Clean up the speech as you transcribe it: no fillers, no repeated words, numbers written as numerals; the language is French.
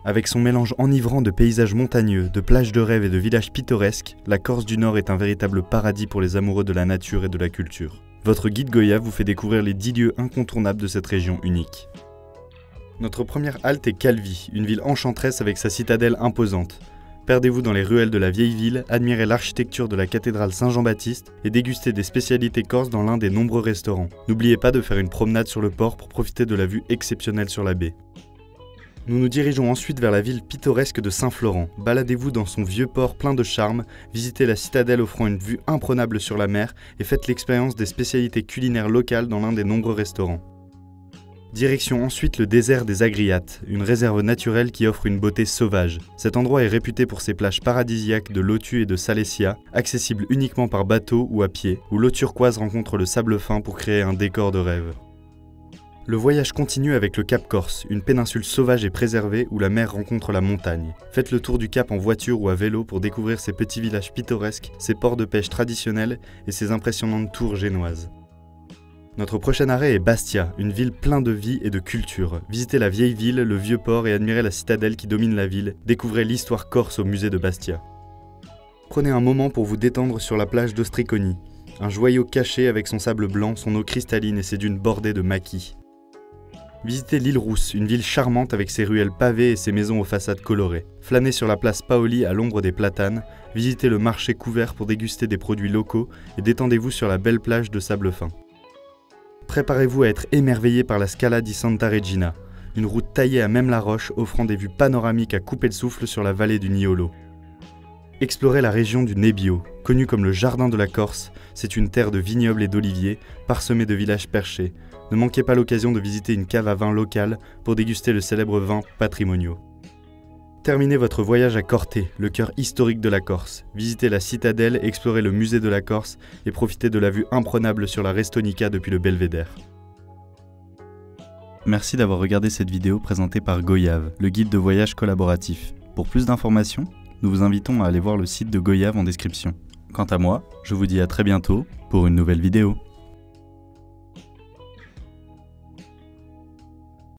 Avec son mélange enivrant de paysages montagneux, de plages de rêve et de villages pittoresques, la Corse du Nord est un véritable paradis pour les amoureux de la nature et de la culture. Votre guide Goyave vous fait découvrir les 10 lieux incontournables de cette région unique. Notre première halte est Calvi, une ville enchanteresse avec sa citadelle imposante. Perdez-vous dans les ruelles de la vieille ville, admirez l'architecture de la cathédrale Saint-Jean-Baptiste et dégustez des spécialités corses dans l'un des nombreux restaurants. N'oubliez pas de faire une promenade sur le port pour profiter de la vue exceptionnelle sur la baie. Nous nous dirigeons ensuite vers la ville pittoresque de Saint-Florent. Baladez-vous dans son vieux port plein de charme, visitez la citadelle offrant une vue imprenable sur la mer et faites l'expérience des spécialités culinaires locales dans l'un des nombreux restaurants. Direction ensuite le désert des Agriates, une réserve naturelle qui offre une beauté sauvage. Cet endroit est réputé pour ses plages paradisiaques de Lotu et de Salessia, accessibles uniquement par bateau ou à pied, où l'eau turquoise rencontre le sable fin pour créer un décor de rêve. Le voyage continue avec le Cap Corse, une péninsule sauvage et préservée où la mer rencontre la montagne. Faites le tour du cap en voiture ou à vélo pour découvrir ces petits villages pittoresques, ses ports de pêche traditionnels et ses impressionnantes tours génoises. Notre prochain arrêt est Bastia, une ville pleine de vie et de culture. Visitez la vieille ville, le vieux port et admirez la citadelle qui domine la ville. Découvrez l'histoire corse au musée de Bastia. Prenez un moment pour vous détendre sur la plage d'Ostriconi, un joyau caché avec son sable blanc, son eau cristalline et ses dunes bordées de maquis. Visitez l'île Rousse, une ville charmante avec ses ruelles pavées et ses maisons aux façades colorées. Flânez sur la place Paoli à l'ombre des platanes, visitez le marché couvert pour déguster des produits locaux et détendez-vous sur la belle plage de sable fin. Préparez-vous à être émerveillé par la Scala di Santa Regina, une route taillée à même la roche offrant des vues panoramiques à couper le souffle sur la vallée du Niolo. Explorez la région du Nebbio, connue comme le jardin de la Corse, c'est une terre de vignobles et d'oliviers, parsemée de villages perchés. Ne manquez pas l'occasion de visiter une cave à vin locale pour déguster le célèbre vin Patrimonio. Terminez votre voyage à Corté, le cœur historique de la Corse. Visitez la citadelle, explorez le musée de la Corse et profitez de la vue imprenable sur la Restonica depuis le Belvédère. Merci d'avoir regardé cette vidéo présentée par Goyave, le guide de voyage collaboratif. Pour plus d'informations, nous vous invitons à aller voir le site de Goyave en description. Quant à moi, je vous dis à très bientôt pour une nouvelle vidéo.